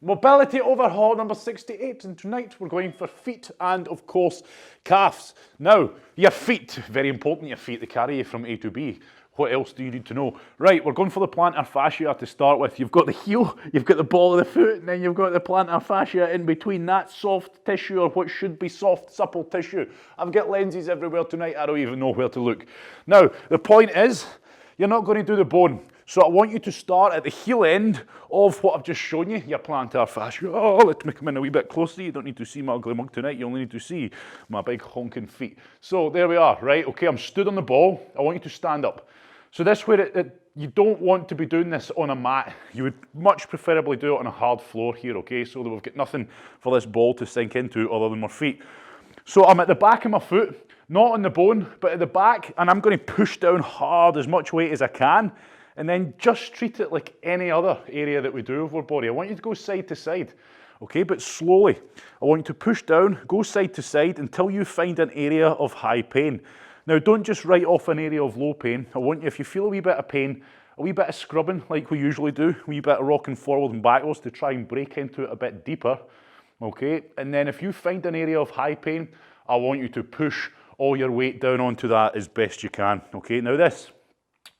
Mobility overhaul number 68, and tonight we're going for feet and, of course, calves. Now, your feet, very important, your feet, they carry you from A to B. What else do you need to know? Right, we're going for the plantar fascia to start with. You've got the heel, you've got the ball of the foot, and then you've got the plantar fascia in between. That soft tissue, or what should be soft, supple tissue. I've got lenses everywhere tonight, I don't even know where to look. Now, the point is, you're not going to do the bone. So I want you to start at the heel end of what I've just shown you, your plantar fascia. Oh, let me come in a wee bit closer. You don't need to see my ugly mug tonight. You only need to see my big honking feet. So there we are, right? Okay, I'm stood on the ball. I want you to stand up. So this way, you don't want to be doing this on a mat. You would much preferably do it on a hard floor here, okay? So that we've got nothing for this ball to sink into other than my feet. So I'm at the back of my foot, not on the bone, but at the back, and I'm going to push down hard, as much weight as I can, and then just treat it like any other area that we do of our body. I want you to go side to side, okay, but slowly. I want you to push down, go side to side until you find an area of high pain. Now, don't just write off an area of low pain. I want you, if you feel a wee bit of pain, a wee bit of scrubbing like we usually do, a wee bit of rocking forward and backwards to try and break into it a bit deeper, okay? And then if you find an area of high pain, I want you to push all your weight down onto that as best you can, okay? Now this,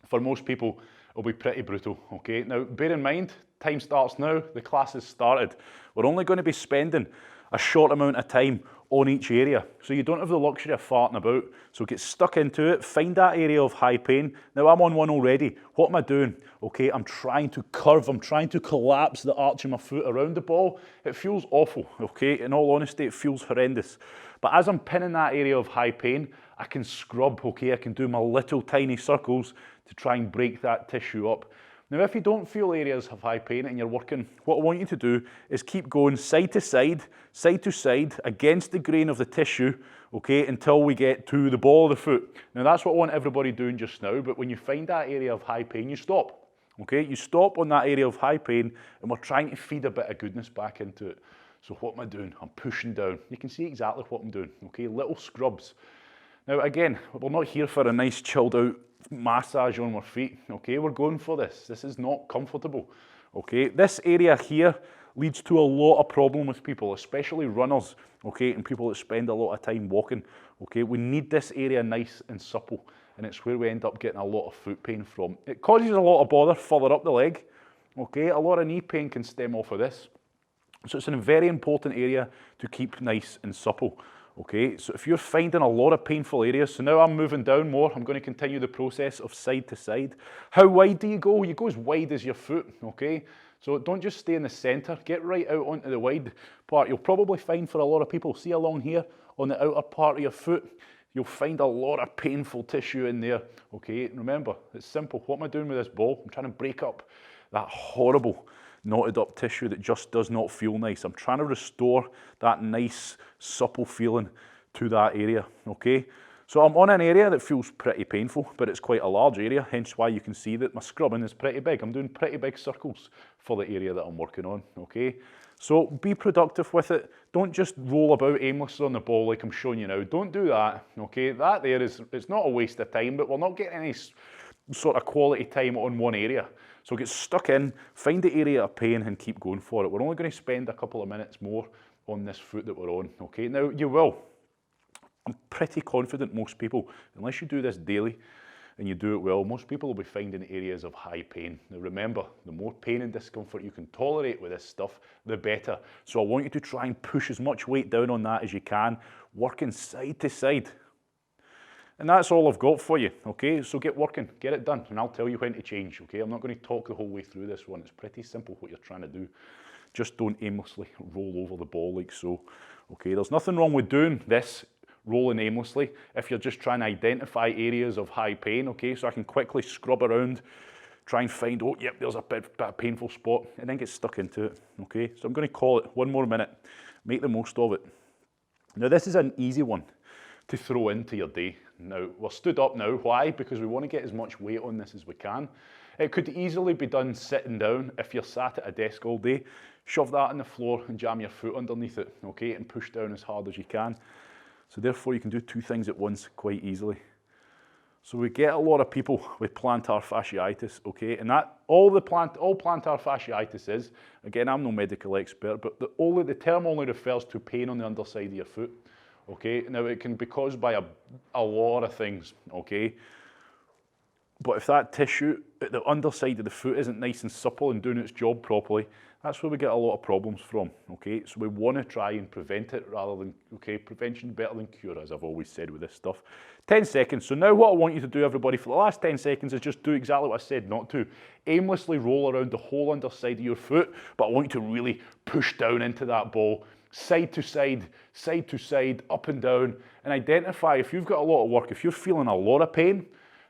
for most people, will be pretty brutal, okay? Now, bear in mind, time starts now, the class has started. We're only going to be spending a short amount of time on each area, so you don't have the luxury of farting about. So get stuck into it, find that area of high pain. Now, I'm on one already. What am I doing? Okay, I'm trying to curve, I'm trying to collapse the arch of my foot around the ball. It feels awful, okay? In all honesty, it feels horrendous. But as I'm pinning that area of high pain, I can scrub, okay? I can do my little tiny circles to try and break that tissue up. Now, if you don't feel areas of high pain and you're working, what I want you to do is keep going side to side, against the grain of the tissue, okay, until we get to the ball of the foot. Now, that's what I want everybody doing just now, but when you find that area of high pain, you stop, okay? You stop on that area of high pain, and we're trying to feed a bit of goodness back into it. So what am I doing? I'm pushing down. You can see exactly what I'm doing, okay? Little scrubs. Now, again, we're not here for a nice chilled out massage on our feet, okay? We're going for this. This is not comfortable, okay? This area here leads to a lot of problem with people, especially runners, okay, and people that spend a lot of time walking, okay? We need this area nice and supple, and it's where we end up getting a lot of foot pain from. It causes a lot of bother further up the leg, okay? A lot of knee pain can stem off of this. So it's a very important area to keep nice and supple. Okay, so if you're finding a lot of painful areas, so now I'm moving down more, I'm going to continue the process of side to side. How wide do you go? You go as wide as your foot, okay? So don't just stay in the center, get right out onto the wide part. You'll probably find for a lot of people, see along here on the outer part of your foot, you'll find a lot of painful tissue in there, okay? Remember, it's simple. What am I doing with this ball? I'm trying to break up that horrible knotted up tissue that just does not feel nice. I'm trying to restore that nice, supple feeling to that area, okay? So I'm on an area that feels pretty painful, but it's quite a large area, hence why you can see that my scrubbing is pretty big. I'm doing pretty big circles for the area that I'm working on, okay? So be productive with it. Don't just roll about aimlessly on the ball like I'm showing you now. Don't do that, okay? That there is, it's not a waste of time, but we're not getting any sort of quality time on one area. So get stuck in, find the area of pain and keep going for it. We're only going to spend a couple of minutes more on this foot that we're on, okay? Now, you will. I'm pretty confident most people, unless you do this daily and you do it well, most people will be finding areas of high pain. Now remember, the more pain and discomfort you can tolerate with this stuff, the better. So I want you to try and push as much weight down on that as you can, working side to side. And that's all I've got for you, okay? So get working, get it done, and I'll tell you when to change, okay? I'm not going to talk the whole way through this one. It's pretty simple what you're trying to do. Just don't aimlessly roll over the ball like so, okay? There's nothing wrong with doing this, rolling aimlessly, if you're just trying to identify areas of high pain, okay? So I can quickly scrub around, try and find, oh, yep, there's a bit of painful spot, and then get stuck into it, okay? So I'm going to call it 1 more minute. Make the most of it. Now, this is an easy one to throw into your day. Now, we're stood up now. Why? Because we want to get as much weight on this as we can. It could easily be done sitting down. If you're sat at a desk all day, shove that on the floor and jam your foot underneath it, okay, and push down as hard as you can. So therefore, you can do 2 things at once quite easily. So we get a lot of people with plantar fasciitis, okay? And that all plantar fasciitis is, again, I'm no medical expert, but the term only refers to pain on the underside of your foot, okay? Now it can be caused by a lot of things, okay? But if that tissue at the underside of the foot isn't nice and supple and doing its job properly, that's where we get a lot of problems from, okay? So we want to try and prevent it rather than, okay, prevention better than cure, as I've always said with this stuff. 10 seconds. So now what I want you to do, everybody, for the last 10 seconds is just do exactly what I said not to. Aimlessly roll around the whole underside of your foot, but I want you to really push down into that ball, side to side, up and down, and identify if you've got a lot of work, if you're feeling a lot of pain,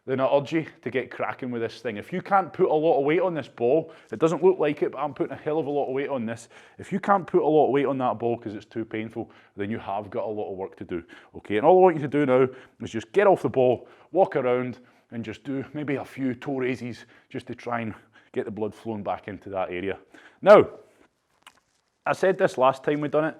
then I urge you to get cracking with this thing. If you can't put a lot of weight on this ball, it doesn't look like it, but I'm putting a hell of a lot of weight on this. If you can't put a lot of weight on that ball because it's too painful, then you have got a lot of work to do, okay? And all I want you to do now is just get off the ball, walk around, and just do maybe a few toe raises just to try and get the blood flowing back into that area. Now, I said this last time we done it,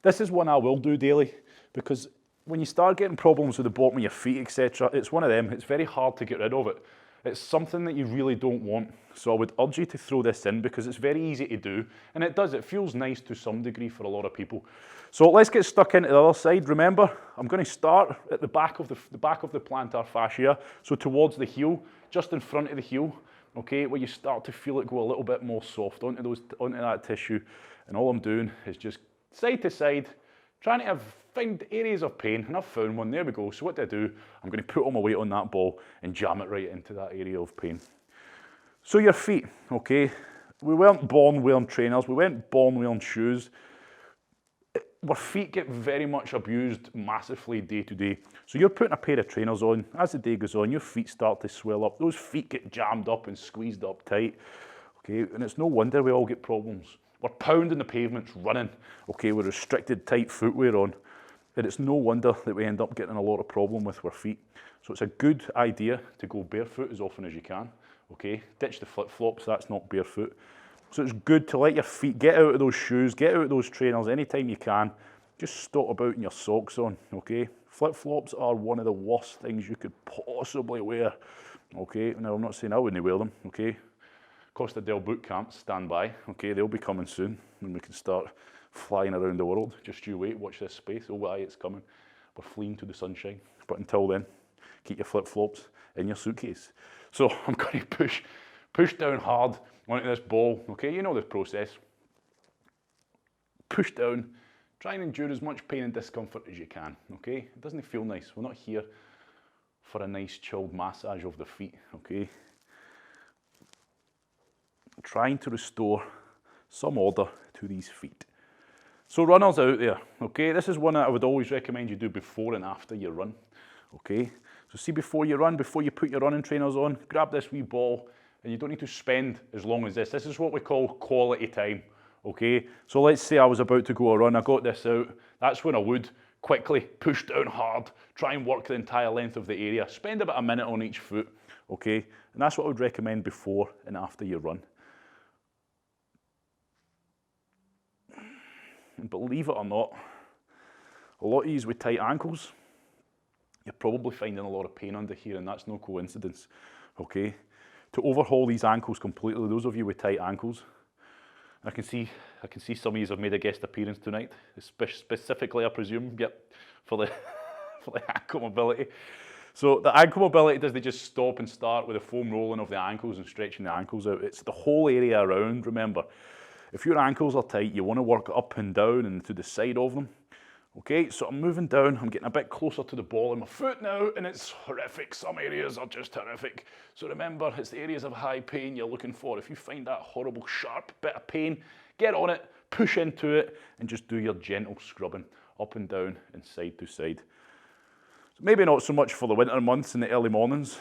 this is one I will do daily because when you start getting problems with the bottom of your feet, etc., it's one of them. It's very hard to get rid of it. It's something that you really don't want. So I would urge you to throw this in because it's very easy to do. And it does. It feels nice to some degree for a lot of people. So let's get stuck into the other side. Remember, I'm going to start at the back of the plantar fascia, so towards the heel, just in front of the heel, okay, where you start to feel it go a little bit more soft onto that tissue. And all I'm doing is just side to side, trying to find areas of pain, and I've found one. There we go. So what do I do? I'm going to put all my weight on that ball and jam it right into that area of pain. So your feet, okay? We weren't born wearing trainers. We weren't born wearing shoes. Our feet get very much abused massively day to day. So you're putting a pair of trainers on. As the day goes on, your feet start to swell up. Those feet get jammed up and squeezed up tight, okay? And it's no wonder we all get problems. We're pounding the pavements, running, okay, with restricted tight footwear on. And it's no wonder that we end up getting a lot of problem with our feet. So it's a good idea to go barefoot as often as you can, okay? Ditch the flip-flops, that's not barefoot. So it's good to let your feet get out of those shoes, get out of those trainers anytime you can. Just stop about in your socks on, okay? Flip-flops are one of the worst things you could possibly wear, okay? Now, I'm not saying I wouldn't wear them, okay? Costa del Boot Camp, stand by, okay? They'll be coming soon, and we can start flying around the world. Just you wait, watch this space. Oh, aye, it's coming. We're fleeing to the sunshine. But until then, keep your flip-flops in your suitcase. So I'm going to push down hard onto this ball, okay? You know the process. Push down, try and endure as much pain and discomfort as you can, okay? It doesn't feel nice. We're not here for a nice chilled massage of the feet, okay? Trying to restore some order to these feet. So runners out there, okay, this is one that I would always recommend you do before and after your run, okay? So see, before you run, before you put your running trainers on, grab this wee ball, and you don't need to spend as long as this. This is what we call quality time, okay? So let's say I was about to go a run, I got this out, that's when I would quickly push down hard, try and work the entire length of the area, spend about a minute on each foot, okay? And that's what I would recommend before and after your run. And believe it or not, a lot of you with tight ankles, you're probably finding a lot of pain under here, and that's no coincidence, okay? To overhaul these ankles completely, those of you with tight ankles, I can see some of you have made a guest appearance tonight, specifically, I presume, yep, for the ankle mobility. So the ankle mobility doesn't just stop and start with the foam rolling of the ankles and stretching the ankles out. It's the whole area around, remember. If your ankles are tight, you want to work up and down and to the side of them. Okay, so I'm moving down, I'm getting a bit closer to the ball in my foot now, and it's horrific. Some areas are just horrific. So remember, it's the areas of high pain you're looking for. If you find that horrible, sharp bit of pain, get on it, push into it, and just do your gentle scrubbing up and down and side to side. So maybe not so much for the winter months and the early mornings,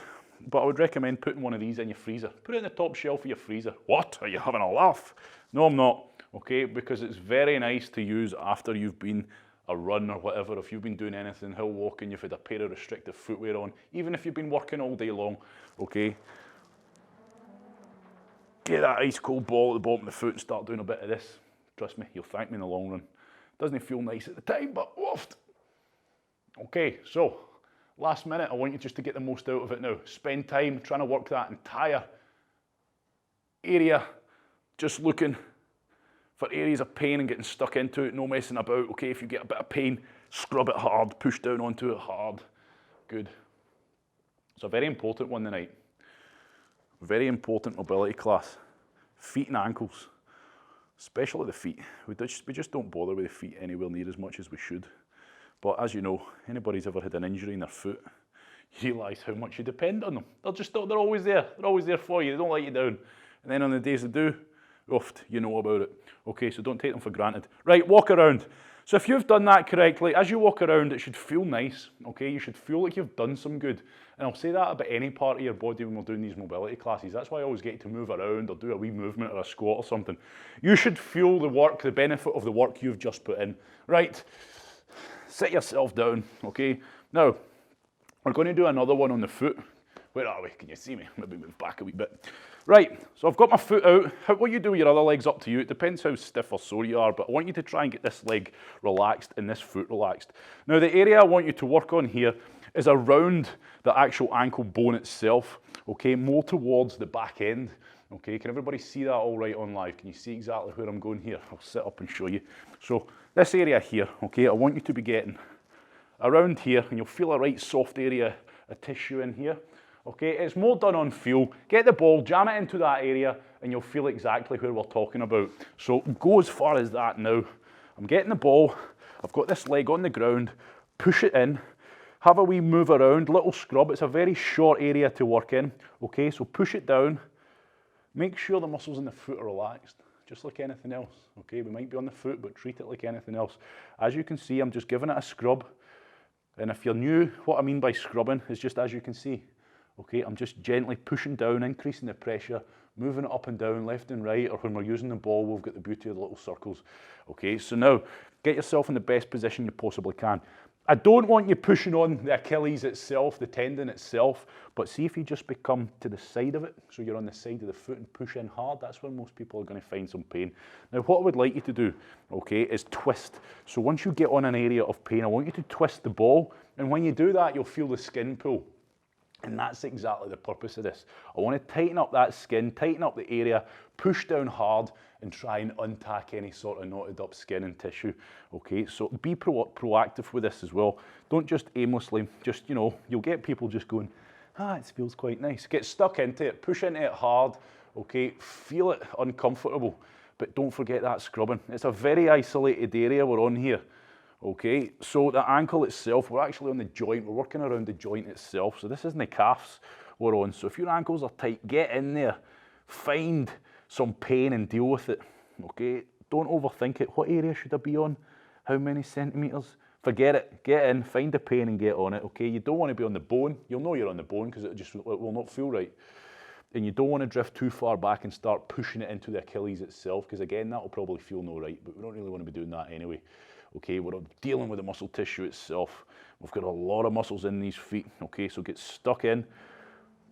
but I would recommend putting one of these in your freezer. Put it in the top shelf of your freezer. What? Are you having a laugh? No, I'm not, okay? Because it's very nice to use after you've been a run or whatever. If you've been doing anything, hill walking, you've had a pair of restrictive footwear on, even if you've been working all day long, okay? Get that ice cold ball at the bottom of the foot and start doing a bit of this. Trust me, you'll thank me in the long run. Doesn't feel nice at the time, but woofed. Okay, so Last minute, I want you just to get the most out of it now. Spend time trying to work that entire area, just looking for areas of pain and getting stuck into it, no messing about. Okay, if you get a bit of pain, scrub it hard, push down onto it hard. Good. It's a very important one tonight. Very important mobility class. Feet and ankles, especially the feet. We just don't bother with the feet anywhere near as much as we should. But as you know, anybody's ever had an injury in their foot, you realise how much you depend on them. They're always there. They're always there for you. They don't let you down. And then on the days they do, oft, you know about it. Okay, so don't take them for granted. Right, walk around. So if you've done that correctly, as you walk around, it should feel nice. Okay, you should feel like you've done some good. And I'll say that about any part of your body when we're doing these mobility classes. That's why I always get to move around or do a wee movement or a squat or something. You should feel the work, the benefit of the work you've just put in. Right, sit yourself down, okay? Now, we're going to do another one on the foot. Where are we? Can you see me? Maybe move back a wee bit. Right, so I've got my foot out. What you do with your other leg's up to you. It depends how stiff or sore you are, but I want you to try and get this leg relaxed and this foot relaxed. Now, the area I want you to work on here is around the actual ankle bone itself, okay, more towards the back end. Okay, can everybody see that all right on live? Can you see exactly where I'm going here? I'll sit up and show you. So this area here, okay, I want you to be getting around here, and you'll feel a right soft area of tissue in here. Okay, it's more done on feel. Get the ball, jam it into that area, and you'll feel exactly where we're talking about. So go as far as that now. I'm getting the ball, I've got this leg on the ground, push it in, have a wee move around, little scrub. It's a very short area to work in. Okay, so push it down. Make sure the muscles in the foot are relaxed, just like anything else. Okay, we might be on the foot, but treat it like anything else. As you can see, I'm just giving it a scrub. And if you're new, what I mean by scrubbing is just as you can see. Okay, I'm just gently pushing down, increasing the pressure, moving it up and down, left and right, or when we're using the ball, we've got the beauty of the little circles. Okay, so now, get yourself in the best position you possibly can. I don't want you pushing on the Achilles itself, the tendon itself, but see if you just become to the side of it, so you're on the side of the foot and push in hard, that's when most people are going to find some pain. Now, what I would like you to do, okay, is twist. So once you get on an area of pain, I want you to twist the ball, and when you do that, you'll feel the skin pull. And that's exactly the purpose of this. I want to tighten up that skin, tighten up the area, push down hard, and try and untack any sort of knotted up skin and tissue. Okay, so be proactive with this as well. Don't just aimlessly, just, you know, you'll get people just going, it feels quite nice. Get stuck into it, push into it hard, okay, feel it uncomfortable, but don't forget that scrubbing. It's a very isolated area we're on here. Okay, so the ankle itself, we're actually on the joint, we're working around the joint itself, so this isn't the calves we're on. So if your ankles are tight, get in there, find some pain and deal with it, okay? Don't overthink it. What area should I be on? How many centimetres? Forget it, get in, find the pain and get on it, okay? You don't want to be on the bone. You'll know you're on the bone because it will not feel right. And you don't want to drift too far back and start pushing it into the Achilles itself, because again, that will probably feel no right, but we don't really want to be doing that anyway. Okay, we're dealing with the muscle tissue itself. We've got a lot of muscles in these feet, okay, so get stuck in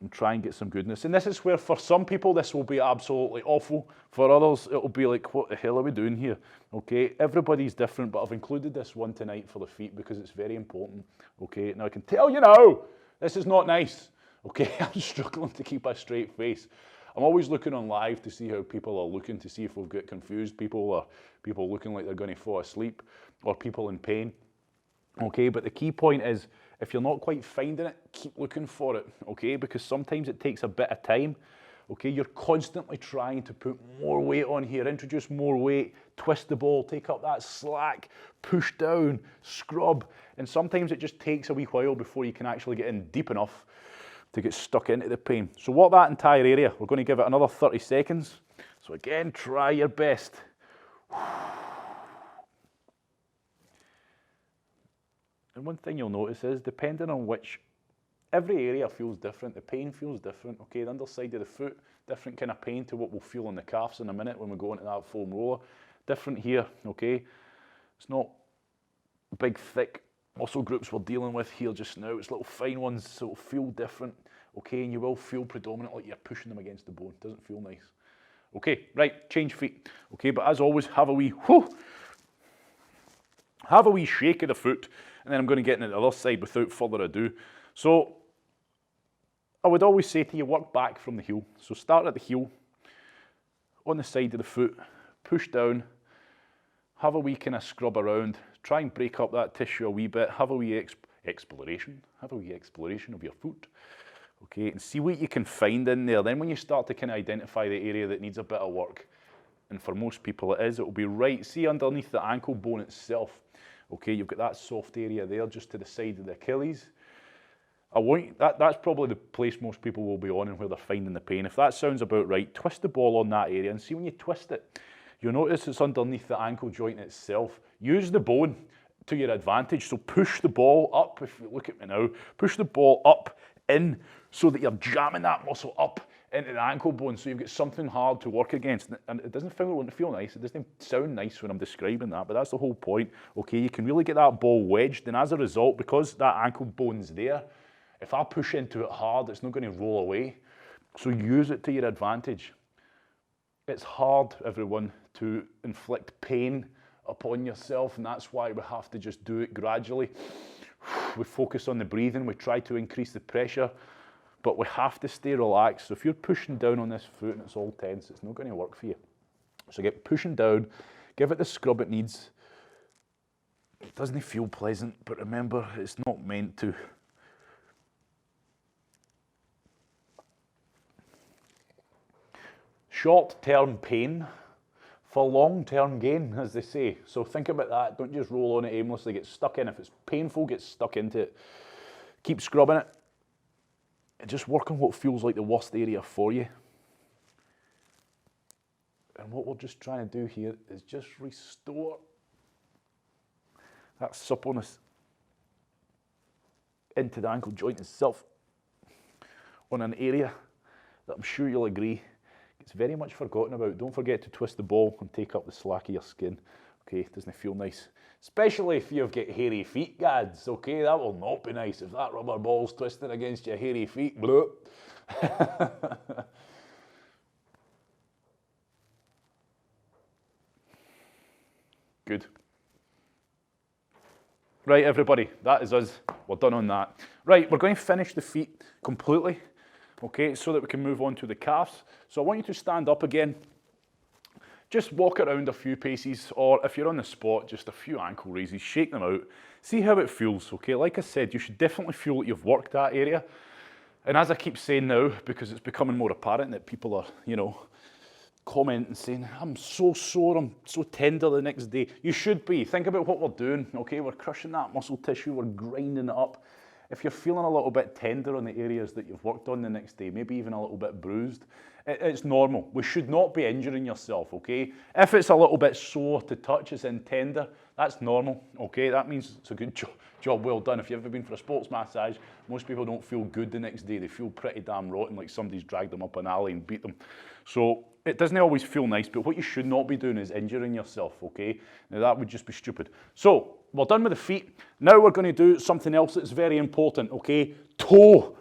and try and get some goodness. And this is where, for some people, this will be absolutely awful. For others, it'll be like, what the hell are we doing here? Okay, everybody's different, but I've included this one tonight for the feet because it's very important. Okay, now I can tell you now, this is not nice. Okay, I'm struggling to keep a straight face. I'm always looking on live to see how people are looking, to see if we've got confused people or people looking like they're going to fall asleep or people in pain. Okay, but the key point is, if you're not quite finding it, keep looking for it, okay? Because sometimes it takes a bit of time, okay? You're constantly trying to put more weight on here, introduce more weight, twist the ball, take up that slack, push down, scrub, and sometimes it just takes a wee while before you can actually get in deep enough to get stuck into the pain. So what that entire area, we're going to give it another 30 seconds. So again, try your best. And one thing you'll notice is, depending on every area feels different, the pain feels different, okay? The underside of the foot, different kind of pain to what we'll feel on the calves in a minute when we go into that foam roller. Different here, okay? It's not big, thick muscle groups we're dealing with here just now. It's little fine ones, so it'll feel different, okay? And you will feel predominantly like you're pushing them against the bone. Doesn't feel nice. Okay, right, change feet. Okay, but as always, have a wee whoo. Have a wee shake of the foot, and then I'm going to get into the other side without further ado. So I would always say to you, work back from the heel. So start at the heel, on the side of the foot, push down, have a wee kind of scrub around, try and break up that tissue a wee bit, have a wee exploration of your foot, okay, and see what you can find in there. Then when you start to kind of identify the area that needs a bit of work, and for most people it will be right, see underneath the ankle bone itself, okay, you've got that soft area there just to the side of the Achilles. That's probably the place most people will be on and where they're finding the pain. If that sounds about right, twist the ball on that area and see when you twist it, you'll notice it's underneath the ankle joint itself. Use the bone to your advantage, so push the ball up, if you look at me now, push the ball up in so that you're jamming that muscle up into the ankle bone so you've got something hard to work against. And it doesn't feel nice, it doesn't sound nice when I'm describing that, but that's the whole point. Okay, you can really get that ball wedged, and as a result, because that ankle bone's there, if I push into it hard, it's not going to roll away. So use it to your advantage. It's hard, everyone, to inflict pain upon yourself, and that's why we have to just do it gradually. We focus on the breathing, we try to increase the pressure, but we have to stay relaxed. So if you're pushing down on this foot and it's all tense, it's not going to work for you. So get pushing down, give it the scrub it needs. It doesn't feel pleasant, but remember, it's not meant to. Short-term pain for long-term gain, as they say. So think about that. Don't just roll on it aimlessly, get stuck in. If it's painful, get stuck into it. Keep scrubbing it. And just work on what feels like the worst area for you. And what we're just trying to do here is just restore that suppleness into the ankle joint itself on an area that I'm sure you'll agree it's very much forgotten about. Don't forget to twist the ball and take up the slack of your skin. Okay, doesn't it feel nice? Especially if you've got hairy feet, gads. Okay, that will not be nice if that rubber ball's twisting against your hairy feet. Good. Right, everybody, that is us. We're done on that. Right, we're going to finish the feet completely. Okay, so that we can move on to the calves. So I want you to stand up again. Just walk around a few paces, or if you're on the spot, just a few ankle raises, shake them out. See how it feels, okay? Like I said, you should definitely feel that you've worked that area. And as I keep saying now, because it's becoming more apparent that people are, commenting saying, I'm so sore, I'm so tender the next day. You should be. Think about what we're doing, okay? We're crushing that muscle tissue, we're grinding it up. If you're feeling a little bit tender on the areas that you've worked on the next day, maybe even a little bit bruised, it's normal. We should not be injuring yourself, okay? If it's a little bit sore to touch, as in tender, that's normal, okay? That means it's a good job well done. If you've ever been for a sports massage, most people don't feel good the next day. They feel pretty damn rotten, like somebody's dragged them up an alley and beat them. So it doesn't always feel nice, but what you should not be doing is injuring yourself, okay? Now that would just be stupid. So we're done with the feet. Now we're going to do something else that's very important, okay? Toe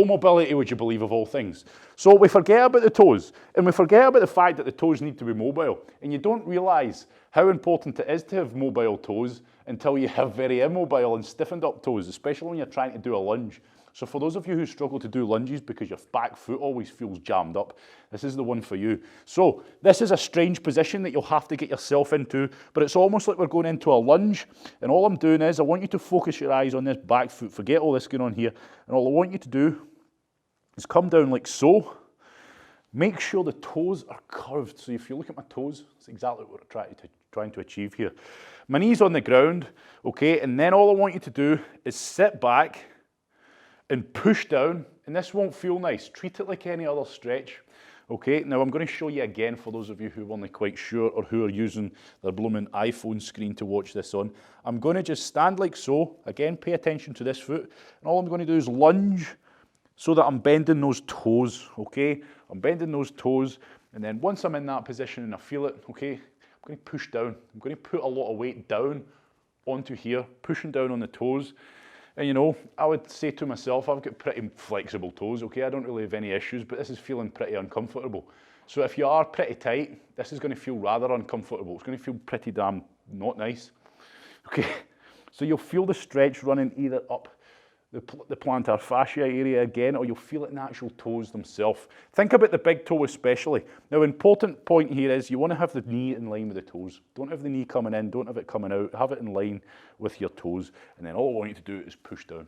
mobility, would you believe, of all things. So we forget about the toes, and we forget about the fact that the toes need to be mobile. And you don't realise how important it is to have mobile toes until you have very immobile and stiffened up toes, especially when you're trying to do a lunge. So for those of you who struggle to do lunges because your back foot always feels jammed up, this is the one for you. So this is a strange position that you'll have to get yourself into, but it's almost like we're going into a lunge, and all I'm doing is I want you to focus your eyes on this back foot, forget all this going on here, and all I want you to do is come down like so. Make sure the toes are curved. So if you look at my toes, that's exactly what we're trying to achieve here. My knees on the ground, okay, and then all I want you to do is sit back and push down, and this won't feel nice. Treat it like any other stretch, okay? Now I'm going to show you again for those of you who weren't quite sure or who are using their blooming iPhone screen to watch this on. I'm going to just stand like so. Again, pay attention to this foot, and all I'm going to do is lunge so that I'm bending those toes, okay? I'm bending those toes, and then once I'm in that position and I feel it, okay, I'm going to push down. I'm going to put a lot of weight down onto here, pushing down on the toes. And I would say to myself, I've got pretty flexible toes, okay? I don't really have any issues, but this is feeling pretty uncomfortable. So if you are pretty tight, this is going to feel rather uncomfortable. It's going to feel pretty damn not nice. Okay, so you'll feel the stretch running either up the plantar fascia area again, or you'll feel it in the actual toes themselves. Think about the big toe especially. Now, important point here is you want to have the knee in line with the toes. Don't have the knee coming in, don't have it coming out, have it in line with your toes, and then all I want you to do is push down.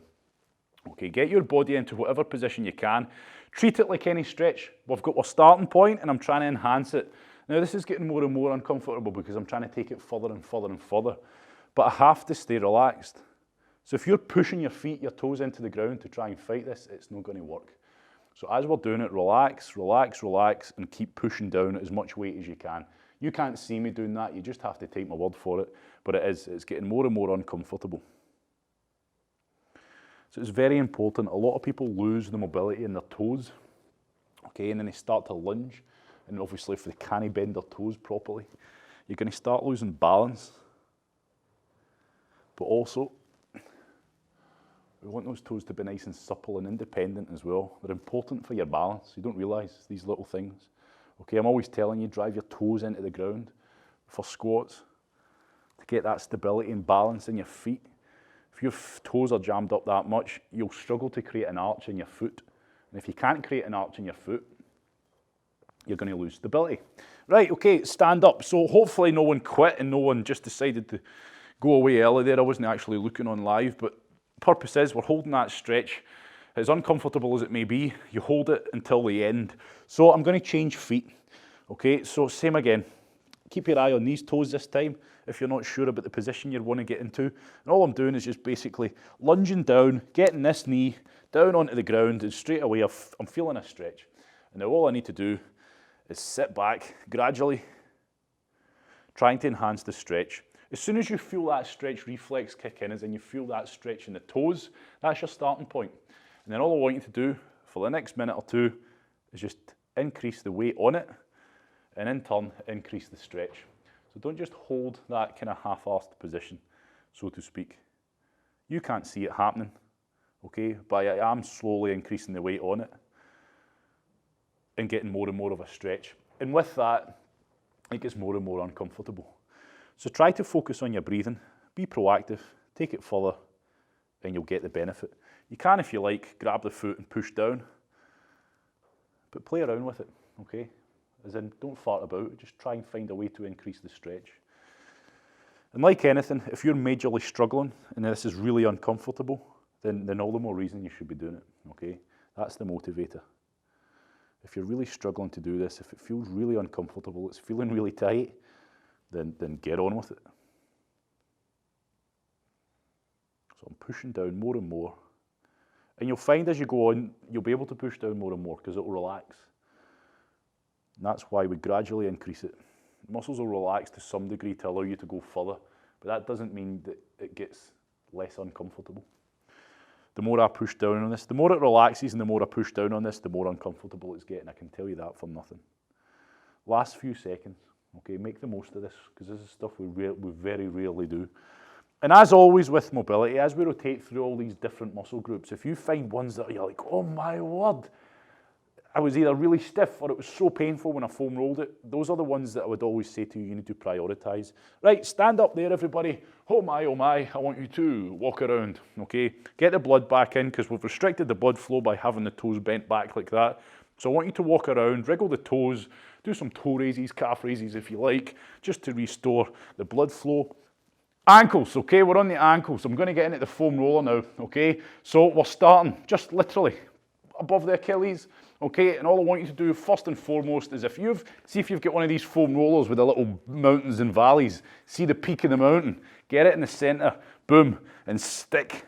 Okay, get your body into whatever position you can. Treat it like any stretch. We've got our starting point and I'm trying to enhance it. Now this is getting more and more uncomfortable because I'm trying to take it further and further and further. But I have to stay relaxed. So if you're pushing your feet, your toes into the ground to try and fight this, it's not going to work. So as we're doing it, relax, relax, relax, and keep pushing down as much weight as you can. You can't see me doing that, you just have to take my word for it. But it's getting more and more uncomfortable. So it's very important. A lot of people lose the mobility in their toes, okay, and then they start to lunge, and obviously if they can't bend their toes properly, you're going to start losing balance. But also, we want those toes to be nice and supple and independent as well. They're important for your balance. You don't realise these little things. Okay, I'm always telling you, drive your toes into the ground for squats to get that stability and balance in your feet. If your toes are jammed up that much, you'll struggle to create an arch in your foot. And if you can't create an arch in your foot, you're going to lose stability. Right, okay, stand up. So hopefully no one quit and no one just decided to go away early there. I wasn't actually looking on live, but purpose is we're holding that stretch. As uncomfortable as it may be, you hold it until the end. So I'm going to change feet. Okay, so same again. Keep your eye on these toes this time if you're not sure about the position you want to get into. And all I'm doing is just basically lunging down, getting this knee down onto the ground, and straight away I'm feeling a stretch. And now all I need to do is sit back gradually, trying to enhance the stretch. As soon as you feel that stretch reflex kick in, as in you feel that stretch in the toes, that's your starting point. And then all I want you to do for the next minute or two is just increase the weight on it, and in turn, increase the stretch. So don't just hold that kind of half-arsed position, so to speak. You can't see it happening, okay? But I am slowly increasing the weight on it and getting more and more of a stretch. And with that, it gets more and more uncomfortable. So try to focus on your breathing, be proactive, take it further, and you'll get the benefit. You can, if you like, grab the foot and push down, but play around with it, okay? As in, don't fart about, just try and find a way to increase the stretch. And like anything, if you're majorly struggling and this is really uncomfortable, then all the more reason you should be doing it, okay? That's the motivator. If you're really struggling to do this, if it feels really uncomfortable, it's feeling really tight, then get on with it. So I'm pushing down more and more. And you'll find as you go on, you'll be able to push down more and more because it will relax. And that's why we gradually increase it. Muscles will relax to some degree to allow you to go further, but that doesn't mean that it gets less uncomfortable. The more I push down on this, the more it relaxes, and the more I push down on this, the more uncomfortable it's getting. I can tell you that for nothing. Last few seconds, okay, make the most of this, because this is stuff we very rarely do. And as always with mobility, as we rotate through all these different muscle groups, if you find ones that you're like, oh my word, I was either really stiff or it was so painful when I foam rolled it, those are the ones that I would always say to you, you need to prioritize. Right, stand up there, everybody. Oh my, I want you to walk around, okay? Get the blood back in, because we've restricted the blood flow by having the toes bent back like that. So I want you to walk around, wriggle the toes, do some toe raises, calf raises if you like, just to restore the blood flow. Ankles, okay, we're on the ankles. I'm going to get into the foam roller now, okay? So we're starting just literally above the Achilles, okay? And all I want you to do first and foremost is see if you've got one of these foam rollers with the little mountains and valleys. See the peak of the mountain, get it in the center, boom, and stick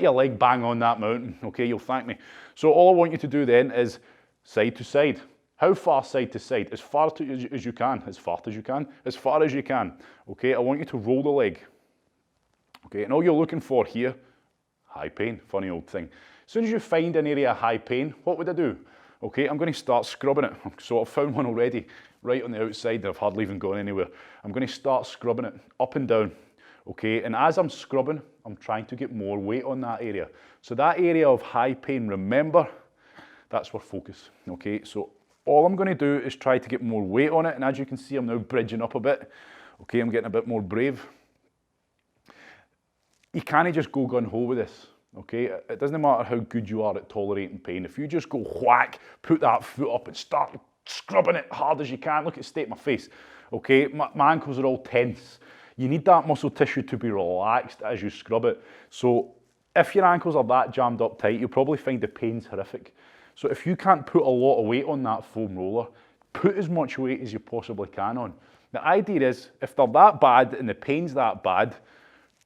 your leg bang on that mountain, okay? You'll thank me. So all I want you to do then is side to side. How far side to side? As far as you can, as far as you can, as far as you can. Okay, I want you to roll the leg. Okay, and all you're looking for here, high pain, funny old thing. As soon as you find an area of high pain, what would I do? Okay, I'm going to start scrubbing it. So I've found one already, right on the outside that I've hardly even gone anywhere. I'm going to start scrubbing it up and down. Okay, and as I'm scrubbing, I'm trying to get more weight on that area. So that area of high pain, remember, that's our focus. Okay, so all I'm going to do is try to get more weight on it, and as you can see, I'm now bridging up a bit. Okay, I'm getting a bit more brave. you can't just go gun-ho with this, okay? It doesn't matter how good you are at tolerating pain. If you just go whack, put that foot up and start scrubbing it hard as you can, look at the state of my face, okay? My ankles are all tense. You need that muscle tissue to be relaxed as you scrub it. So if your ankles are that jammed up tight, you'll probably find the pain's horrific. So if you can't put a lot of weight on that foam roller, put as much weight as you possibly can on. The idea is, if they're that bad and the pain's that bad,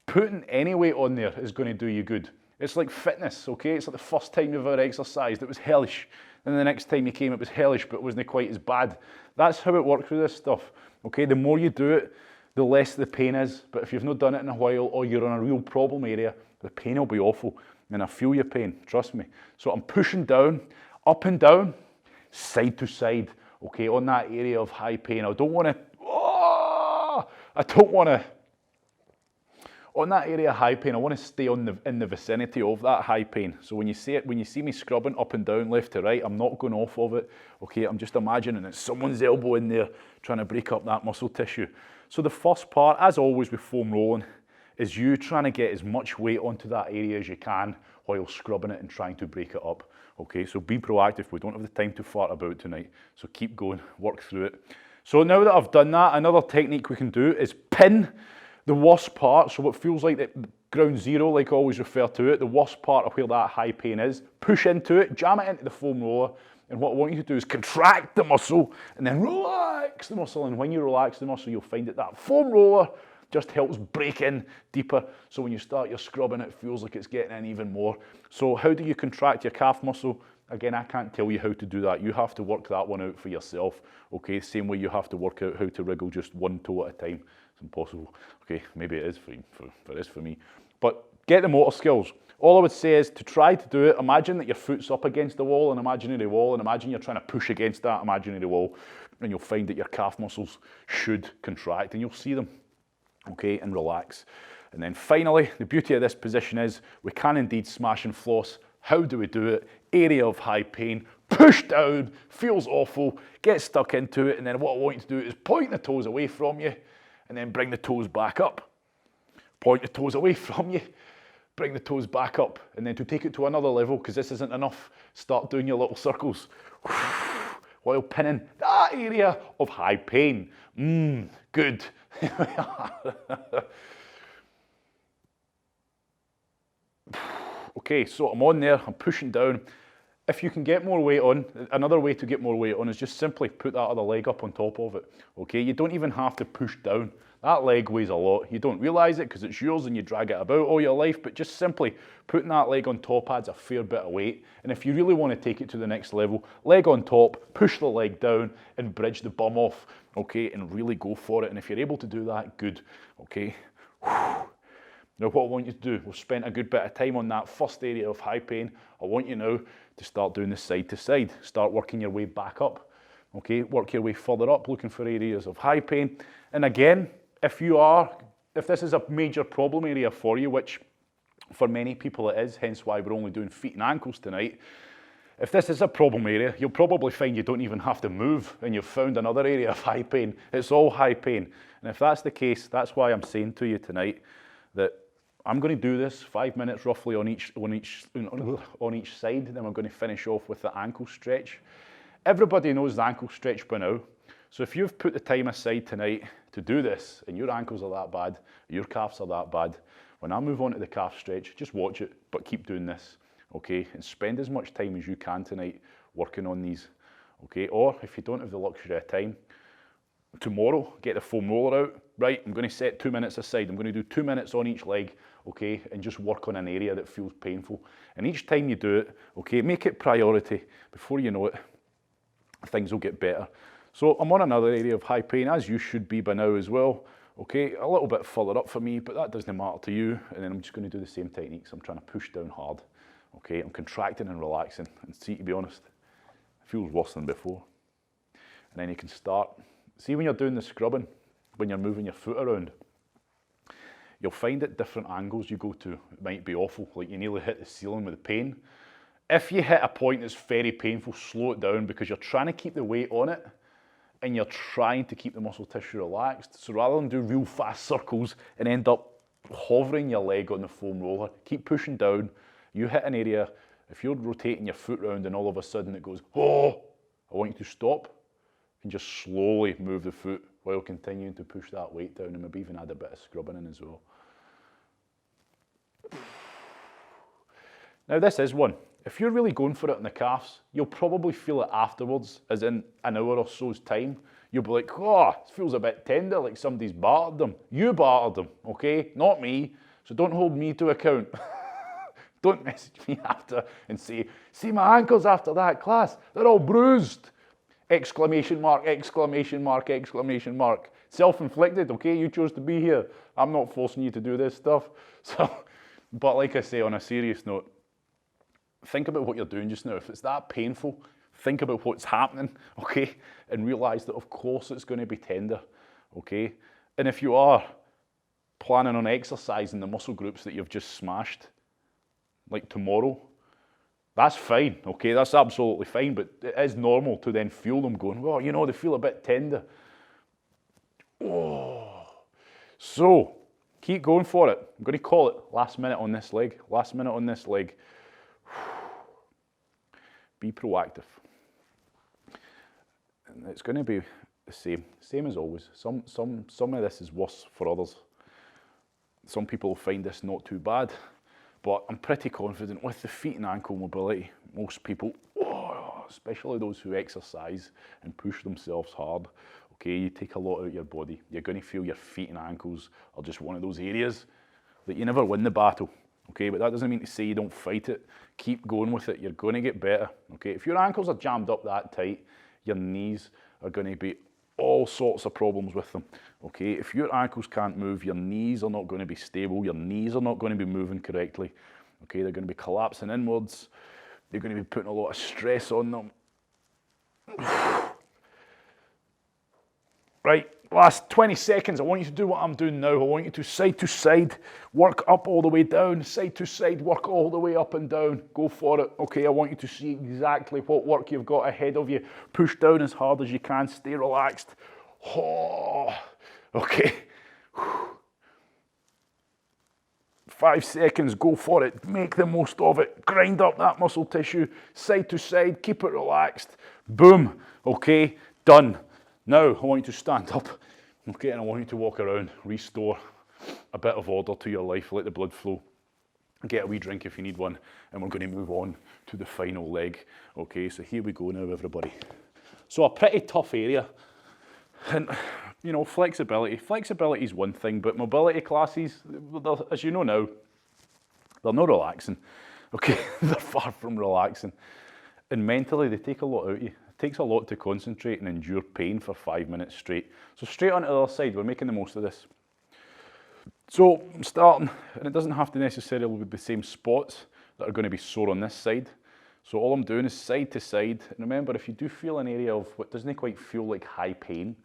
putting any weight on there is going to do you good. It's like fitness, okay? It's like the first time you've ever exercised, it was hellish. And the next time you came, it was hellish, but it wasn't quite as bad. That's how it works with this stuff, okay? The more you do it, the less the pain is. But if you've not done it in a while, or you're in a real problem area, the pain will be awful. And I feel your pain, trust me. So I'm pushing down, up and down, side to side, okay, on that area of high pain. I don't want to, on that area of high pain, I want to stay in the vicinity of that high pain. So when you see it, when you see me scrubbing up and down, left to right, I'm not going off of it, okay? I'm just imagining it's someone's elbow in there trying to break up that muscle tissue. So the first part, as always with foam rolling, is you trying to get as much weight onto that area as you can while scrubbing it and trying to break it up, okay? So be proactive. We don't have the time to fart about tonight, so keep going, work through it. So now that I've done that, another technique we can do is pin the worst part, so what feels like the ground zero, like I always refer to it, the worst part of where that high pain is, push into it, jam it into the foam roller, and what I want you to do is contract the muscle and then relax the muscle, and when you relax the muscle, you'll find that that foam roller just helps break in deeper, so when you start your scrubbing, it feels like it's getting in even more. So how do you contract your calf muscle? Again, I can't tell you how to do that. You have to work that one out for yourself, okay? Same way you have to work out how to wriggle just one toe at a time. It's impossible. Okay, maybe it is for me. But get the motor skills. All I would say is to try to do it, imagine that your foot's up against the wall, an imaginary wall, and imagine you're trying to push against that imaginary wall, and you'll find that your calf muscles should contract, and you'll see them, okay, and relax. And then finally, the beauty of this position is we can indeed smash and floss. How do we do it? Area of high pain, push down, feels awful, get stuck into it, and then what I want you to do is point the toes away from you, and then bring the toes back up. Point the toes away from you, bring the toes back up, and then to take it to another level, because this isn't enough, start doing your little circles while pinning that area of high pain. Good. Okay, so I'm on there, I'm pushing down. If you can get more weight on, another way to get more weight on is just simply put that other leg up on top of it, okay? You don't even have to push down. That leg weighs a lot. You don't realise it because it's yours and you drag it about all your life, but just simply putting that leg on top adds a fair bit of weight. And if you really want to take it to the next level, leg on top, push the leg down and bridge the bum off, okay? And really go for it. And if you're able to do that, good, okay? Now what I want you to do, we've spent a good bit of time on that first area of high pain. I want you now to start doing this side to side. Start working your way back up, okay? Work your way further up, looking for areas of high pain. And again, if this is a major problem area for you, which for many people it is, hence why we're only doing feet and ankles tonight. If this is a problem area, you'll probably find you don't even have to move and you've found another area of high pain. It's all high pain. And if that's the case, that's why I'm saying to you tonight that I'm going to do this 5 minutes roughly on each side, then I'm going to finish off with the ankle stretch. Everybody knows the ankle stretch by now. So if you've put the time aside tonight to do this and your ankles are that bad, your calves are that bad, when I move on to the calf stretch, just watch it, but keep doing this, okay? And spend as much time as you can tonight working on these, okay? Or if you don't have the luxury of time, tomorrow, get the foam roller out, right? I'm going to set 2 minutes aside. I'm going to do 2 minutes on each leg, okay? And just work on an area that feels painful. And each time you do it, okay, make it priority. Before you know it, things will get better. So I'm on another area of high pain, as you should be by now as well, okay? A little bit further up for me, but that doesn't matter to you. And then I'm just going to do the same techniques. I'm trying to push down hard, okay? I'm contracting and relaxing. And see, to be honest, it feels worse than before. And then you can start. See, when you're doing the scrubbing, when you're moving your foot around, you'll find at different angles you go to, it might be awful, like you nearly hit the ceiling with the pain. If you hit a point that's very painful, slow it down because you're trying to keep the weight on it and you're trying to keep the muscle tissue relaxed. So rather than do real fast circles and end up hovering your leg on the foam roller, keep pushing down. You hit an area, if you're rotating your foot round and all of a sudden it goes, oh, I want you to stop and just slowly move the foot while continuing to push that weight down, and maybe even add a bit of scrubbing in as well. Now this is one. If you're really going for it in the calves, you'll probably feel it afterwards, as in an hour or so's time. You'll be like, oh, it feels a bit tender, like somebody's battered them. You battered them, okay? Not me. So don't hold me to account. Don't message me after and say, see my ankles after that class, they're all bruised. Exclamation mark, exclamation mark, exclamation mark. Self-inflicted, okay? You chose to be here. I'm not forcing you to do this stuff. So, but like I say, on a serious note, think about what you're doing just now. If it's that painful, think about what's happening, okay? And realise that of course it's going to be tender, okay? And if you are planning on exercising the muscle groups that you've just smashed, like tomorrow, that's fine, okay? That's absolutely fine, but it is normal to then feel them going, well, you know, they feel a bit tender. Oh. So, keep going for it. I'm going to call it last minute on this leg. Last minute on this leg. Be proactive. And it's going to be the same as always. Some of this is worse for others. Some people find this not too bad, but I'm pretty confident with the feet and ankle mobility, most people, especially those who exercise and push themselves hard, okay, you take a lot out of your body. You're going to feel your feet and ankles are just one of those areas that you never win the battle. Okay, but that doesn't mean to say you don't fight it. Keep going with it. You're going to get better. Okay, if your ankles are jammed up that tight, your knees are going to be all sorts of problems with them. Okay, if your ankles can't move, your knees are not going to be stable. Your knees are not going to be moving correctly. Okay, they're going to be collapsing inwards. They're going to be putting a lot of stress on them. Right, last 20 seconds, I want you to do what I'm doing now. I want you to side, work up all the way down, side to side, work all the way up and down. Go for it. Okay, I want you to see exactly what work you've got ahead of you. Push down as hard as you can, stay relaxed. Oh, okay. 5 seconds, go for it. Make the most of it. Grind up that muscle tissue, side to side, keep it relaxed. Boom, okay, done. Now, I want you to stand up, okay, and I want you to walk around, restore a bit of order to your life, let the blood flow, get a wee drink if you need one, and we're going to move on to the final leg. Okay, so here we go now, everybody. So a pretty tough area, and, you know, flexibility. Flexibility is one thing, but mobility classes, as you know now, they're not relaxing, okay? They're far from relaxing. And mentally, they take a lot out of you. It takes a lot to concentrate and endure pain for 5 minutes straight. So straight on to the other side, we're making the most of this. So I'm starting, and it doesn't have to necessarily be the same spots that are going to be sore on this side. So all I'm doing is side to side. And remember, if you do feel an area of what doesn't quite feel like high pain,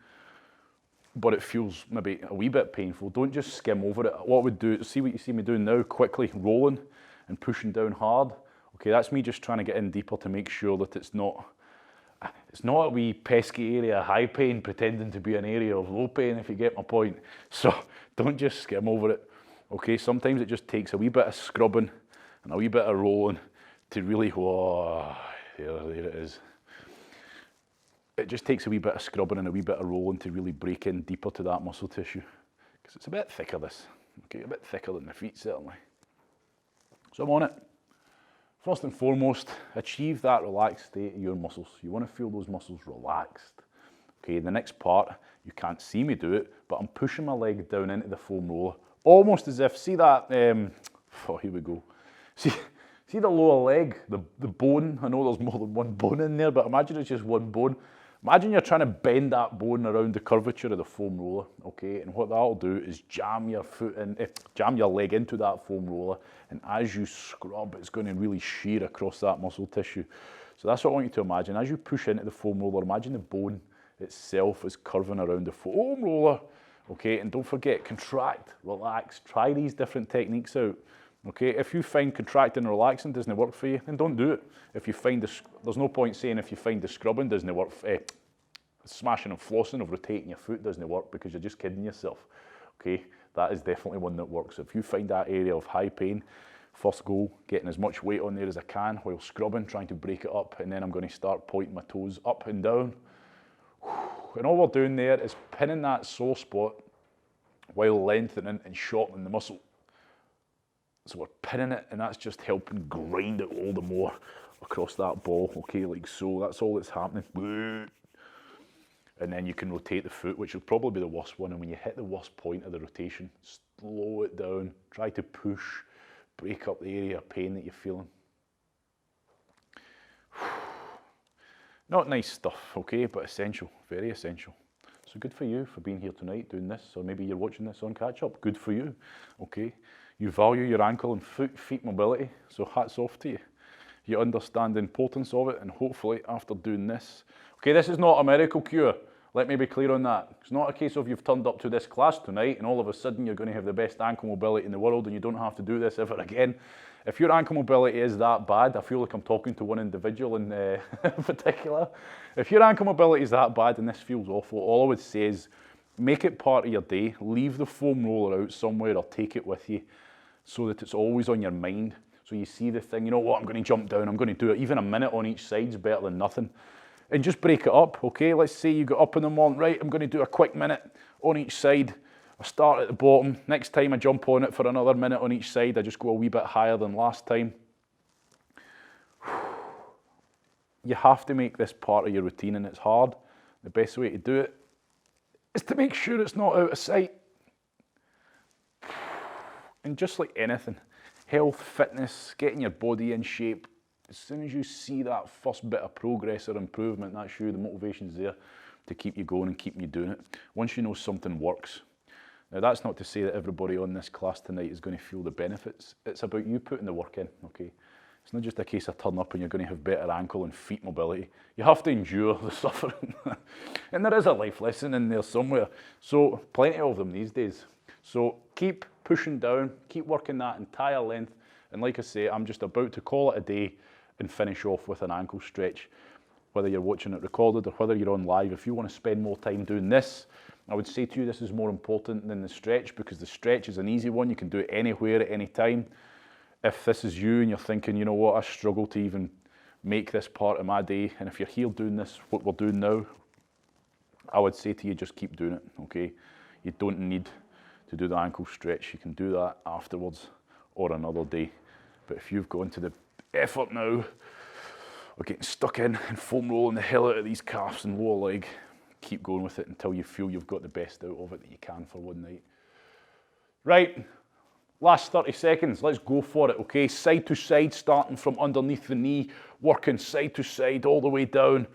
but it feels maybe a wee bit painful, don't just skim over it. What I would do, see what you see me doing now, quickly rolling and pushing down hard. Okay, that's me just trying to get in deeper to make sure that it's not a wee pesky area of high pain pretending to be an area of low pain, if you get my point. So don't just skim over it. Okay, sometimes it just takes a wee bit of scrubbing and a wee bit of rolling to really, whoa, there it is. It just takes a wee bit of scrubbing and a wee bit of rolling to really break in deeper to that muscle tissue. Because it's a bit thicker, this. Okay, a bit thicker than the feet, certainly. So I'm on it. First and foremost, achieve that relaxed state of your muscles. You want to feel those muscles relaxed. Okay, the next part, you can't see me do it, but I'm pushing my leg down into the foam roller, almost as if, see that, oh, here we go. See the lower leg, the bone? I know there's more than one bone in there, but imagine it's just one bone. Imagine you're trying to bend that bone around the curvature of the foam roller, okay? And what that'll do is jam your leg into that foam roller, and as you scrub, it's going to really shear across that muscle tissue. So that's what I want you to imagine. As you push into the foam roller, imagine the bone itself is curving around the foam roller, okay? And don't forget, contract, relax, try these different techniques out. Okay, if you find contracting and relaxing doesn't work for you, then don't do it. If you find there's no point saying if you find the scrubbing doesn't work, smashing and flossing of rotating your foot doesn't work, because you're just kidding yourself. Okay, that is definitely one that works. If you find that area of high pain, first go, getting as much weight on there as I can while scrubbing, trying to break it up, and then I'm going to start pointing my toes up and down. And all we're doing there is pinning that sore spot while lengthening and shortening the muscle. So we're pinning it, and that's just helping grind it all the more across that ball, okay, like so. That's all that's happening. And then you can rotate the foot, which will probably be the worst one. And when you hit the worst point of the rotation, slow it down, try to push, break up the area of pain that you're feeling. Not nice stuff, okay, but essential, very essential. So good for you for being here tonight doing this, or maybe you're watching this on catch up. Good for you, okay. You value your ankle and feet mobility, so hats off to you. You understand the importance of it, and hopefully after doing this, okay, this is not a miracle cure. Let me be clear on that. It's not a case of you've turned up to this class tonight and all of a sudden you're going to have the best ankle mobility in the world and you don't have to do this ever again. If your ankle mobility is that bad, I feel like I'm talking to one individual in particular. If your ankle mobility is that bad and this feels awful, all I would say is make it part of your day. Leave the foam roller out somewhere or take it with you so that it's always on your mind. So you see the thing, you know what, I'm going to jump down, I'm going to do it. Even a minute on each side is better than nothing. And just break it up, okay? Let's say you got up in the morning, right, I'm going to do a quick minute on each side. I start at the bottom. Next time I jump on it for another minute on each side. I just go a wee bit higher than last time. You have to make this part of your routine, and it's hard. The best way to do it is to make sure it's not out of sight. And just like anything, health, fitness, getting your body in shape, as soon as you see that first bit of progress or improvement, that's you, the motivation's there to keep you going and keep you doing it. Once you know something works. Now that's not to say that everybody on this class tonight is going to feel the benefits. It's about you putting the work in, okay? It's not just a case of turn up and you're going to have better ankle and feet mobility. You have to endure the suffering. And there is a life lesson in there somewhere. So plenty of them these days. So keep pushing down, keep working that entire length. And like I say, I'm just about to call it a day and finish off with an ankle stretch. Whether you're watching it recorded or whether you're on live, if you want to spend more time doing this, I would say to you this is more important than the stretch, because the stretch is an easy one. You can do it anywhere at any time. If this is you and you're thinking, you know what, I struggle to even make this part of my day, and if you're here doing this, what we're doing now, I would say to you, just keep doing it, okay? You don't need to do the ankle stretch. You can do that afterwards or another day. But if you've gone to the effort now of getting stuck in and foam rolling the hell out of these calves and lower leg, keep going with it until you feel you've got the best out of it that you can for one night. Right, last 30 seconds, let's go for it, okay? Side to side, starting from underneath the knee, working side to side, all the way down,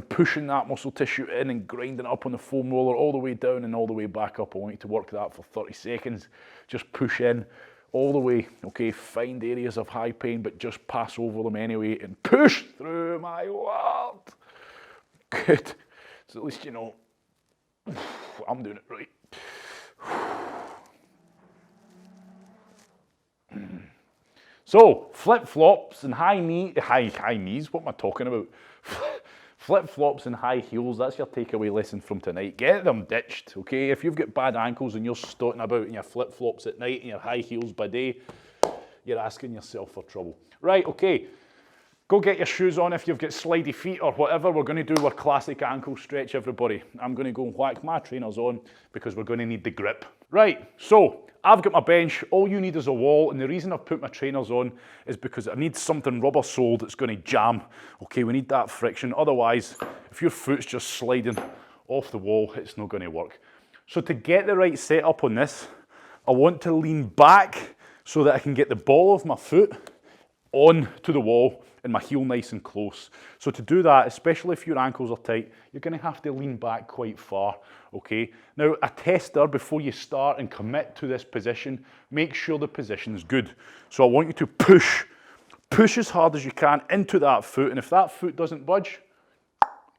pushing that muscle tissue in and grinding up on the foam roller, all the way down and all the way back up. I want you to work that for 30 seconds. Just push in all the way, okay? Find areas of high pain, but just pass over them anyway and push through, my word. Good. So at least you know I'm doing it right. So flip-flops and high knees, what am I talking about? Flip-flops and high heels, that's your takeaway lesson from tonight. Get them ditched, okay? If you've got bad ankles and you're stotting about in your flip-flops at night and your high heels by day, you're asking yourself for trouble. Right, okay. Go get your shoes on if you've got slidey feet or whatever. We're going to do our classic ankle stretch, everybody. I'm going to go and whack my trainers on because we're going to need the grip. Right, so I've got my bench. All you need is a wall, and the reason I've put my trainers on is because I need something rubber soled that's going to jam. Okay, we need that friction. Otherwise, if your foot's just sliding off the wall, it's not going to work. So to get the right setup on this, I want to lean back so that I can get the ball of my foot on to the wall and my heel nice and close. So to do that, especially if your ankles are tight, you're going to have to lean back quite far, okay? Now, a tester, before you start and commit to this position, make sure the position's good. So I want you to push as hard as you can into that foot, and if that foot doesn't budge,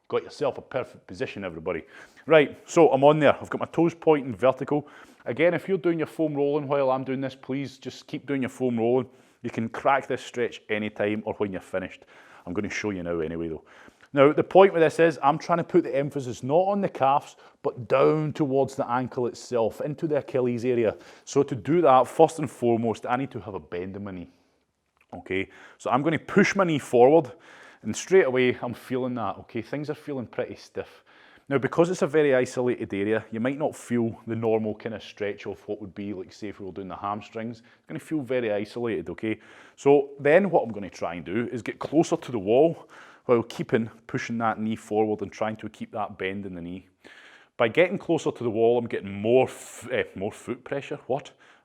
got yourself a perfect position, everybody. Right, so I'm on there. I've got my toes pointing vertical. Again, if you're doing your foam rolling while I'm doing this, please just keep doing your foam rolling. You can crack this stretch anytime or when you're finished. I'm going to show you now anyway though. Now, the point with this is I'm trying to put the emphasis not on the calves, but down towards the ankle itself, into the Achilles area. So to do that, first and foremost, I need to have a bend in my knee. Okay, so I'm going to push my knee forward, and straight away I'm feeling that. Okay, things are feeling pretty stiff. Now, because it's a very isolated area, you might not feel the normal kind of stretch of what would be, like, say, if we were doing the hamstrings. It's going to feel very isolated, okay? So then what I'm going to try and do is get closer to the wall while pushing that knee forward and trying to keep that bend in the knee. By getting closer to the wall, I'm getting more foot pressure.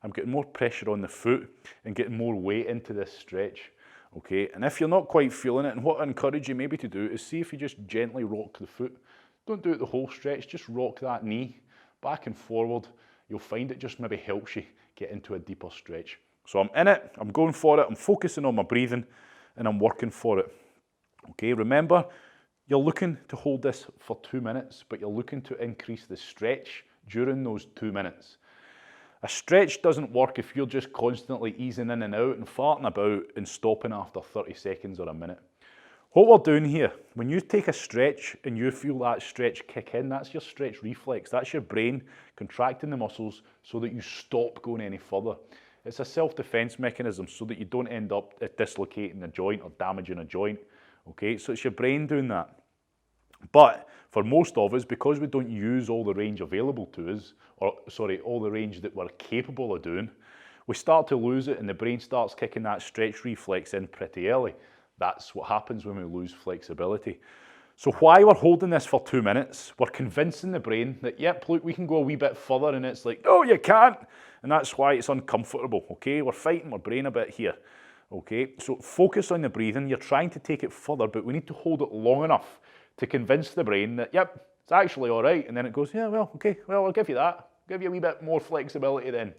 I'm getting more pressure on the foot and getting more weight into this stretch. Okay, and if you're not quite feeling it, and what I encourage you maybe to do is see if you just gently rock the foot. Don't do it the whole stretch, just rock that knee back and forward. You'll find it just maybe helps you get into a deeper stretch. So I'm in it, I'm going for it, I'm focusing on my breathing, and I'm working for it. Okay, remember, you're looking to hold this for 2 minutes, but you're looking to increase the stretch during those 2 minutes. A stretch doesn't work if you're just constantly easing in and out and farting about and stopping after 30 seconds or a minute. What we're doing here, when you take a stretch and you feel that stretch kick in, that's your stretch reflex. That's your brain contracting the muscles so that you stop going any further. It's a self-defense mechanism so that you don't end up dislocating a joint or damaging a joint. Okay, so it's your brain doing that. But for most of us, because we don't use all the range available to us, all the range that we're capable of doing, we start to lose it and the brain starts kicking that stretch reflex in pretty early. That's what happens when we lose flexibility. So while we're holding this for 2 minutes, we're convincing the brain that, yep, look, we can go a wee bit further, and it's like, no, you can't. And that's why it's uncomfortable, okay? We're fighting our brain a bit here, okay? So focus on the breathing. You're trying to take it further, but we need to hold it long enough to convince the brain that, yep, it's actually all right. And then it goes, yeah, well, okay, well, I'll give you that. I'll give you a wee bit more flexibility then.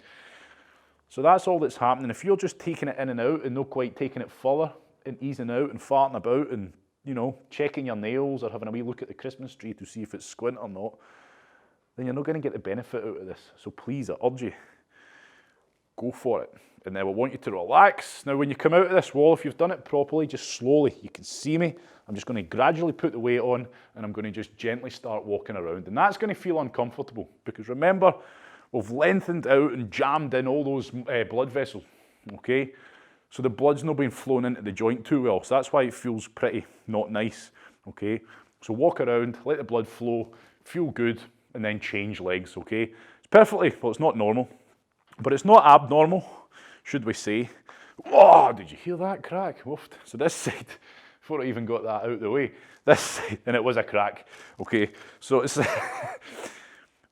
So that's all that's happening. If you're just taking it in and out and not quite taking it further and easing out and farting about and, you know, checking your nails or having a wee look at the Christmas tree to see if it's squint or not, then you're not going to get the benefit out of this. So please, I urge you, go for it. And then I want you to relax. Now, when you come out of this wall, if you've done it properly, just slowly, you can see me. I'm just going to gradually put the weight on and I'm going to just gently start walking around. And that's going to feel uncomfortable because remember, we've lengthened out and jammed in all those blood vessels, okay? So the blood's not being flown into the joint too well. So that's why it feels pretty not nice, okay? So walk around, let the blood flow, feel good, and then change legs, okay? It's perfectly, well, it's not normal, but it's not abnormal, should we say. Oh, did you hear that crack? Woofed. So this side, before I even got that out of the way, this side, and it was a crack, okay? So it's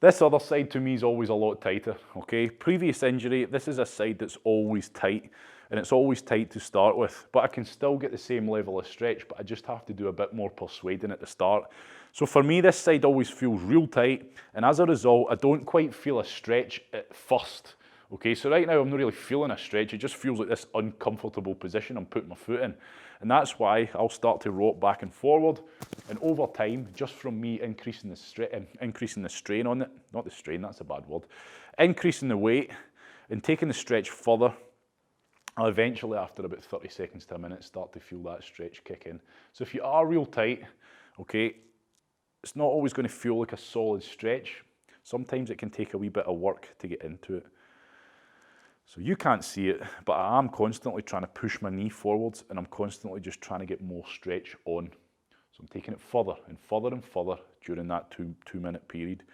this other side to me is always a lot tighter, okay? Previous injury, this is a side that's always tight, and it's always tight to start with, but I can still get the same level of stretch, but I just have to do a bit more persuading at the start. So for me, this side always feels real tight, and as a result, I don't quite feel a stretch at first. Okay, so right now I'm not really feeling a stretch, it just feels like this uncomfortable position I'm putting my foot in. And that's why I'll start to rock back and forward, and over time, just from me increasing the strain on it, not the strain, that's a bad word, increasing the weight and taking the stretch further, I'll eventually, after about 30 seconds to a minute, start to feel that stretch kick in. So if you are real tight, okay, it's not always going to feel like a solid stretch. Sometimes it can take a wee bit of work to get into it. So you can't see it, but I am constantly trying to push my knee forwards and I'm constantly just trying to get more stretch on. So I'm taking it further and further and further during that two minute period.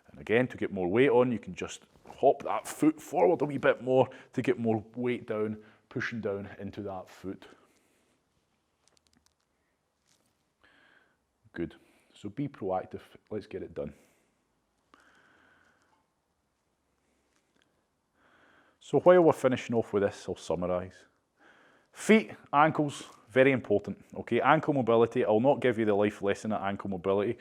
And again, to get more weight on, you can just hop that foot forward a wee bit more to get more weight down, pushing down into that foot. Good. So be proactive. Let's get it done. So while we're finishing off with this, I'll summarise. Feet, ankles, very important, okay? Ankle mobility, I'll not give you the life lesson at ankle mobility.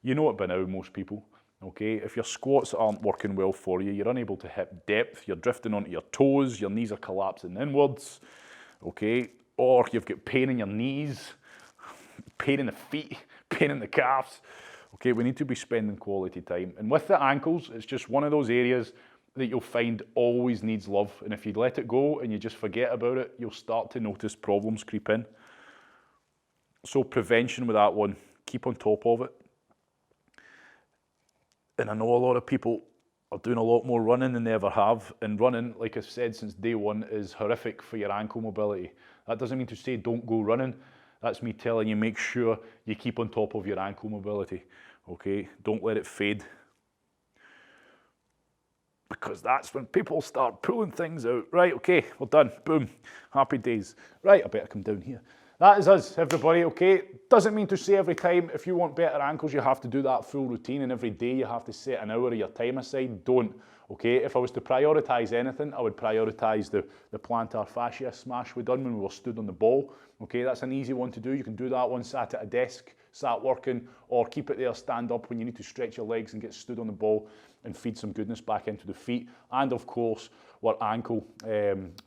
You know it by now, most people, okay? If your squats aren't working well for you, you're unable to hip depth, you're drifting onto your toes, your knees are collapsing inwards, okay? Or you've got pain in your knees, pain in the feet, pain in the calves, okay? We need to be spending quality time. And with the ankles, it's just one of those areas that you'll find always needs love. And if you let it go and you just forget about it, you'll start to notice problems creep in. So prevention with that one, keep on top of it. And I know a lot of people are doing a lot more running than they ever have. And running, like I've said since day one, is horrific for your ankle mobility. That doesn't mean to say don't go running. That's me telling you, make sure you keep on top of your ankle mobility. Okay, don't let it fade. Because that's when people start pulling things out. Right, okay, we're done. Boom, happy days. Right, I better come down here. That is us, everybody, okay? Doesn't mean to say every time if you want better ankles, you have to do that full routine, and every day you have to set an hour of your time aside. Don't, okay? If I was to prioritise anything, I would prioritise the plantar fascia smash we done when we were stood on the ball. Okay, that's an easy one to do. You can do that one sat at a desk, sat working, or keep it there, stand up when you need to stretch your legs and get stood on the ball and feed some goodness back into the feet. And of course, our ankle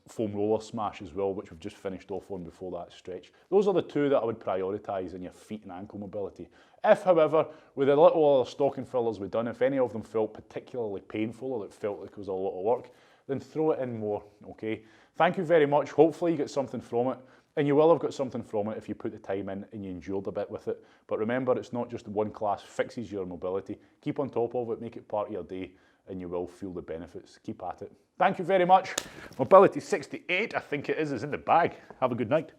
foam roller smash as well, which we've just finished off on before that stretch. Those are the two that I would prioritise in your feet and ankle mobility. If, however, with the little other stocking fillers we've done, if any of them felt particularly painful or it felt like it was a lot of work, then throw it in more, okay? Thank you very much. Hopefully you get something from it. And you will have got something from it if you put the time in and you endured a bit with it. But remember, it's not just one class fixes your mobility. Keep on top of it, make it part of your day, and you will feel the benefits. Keep at it. Thank you very much. Mobility 68, I think it is in the bag. Have a good night.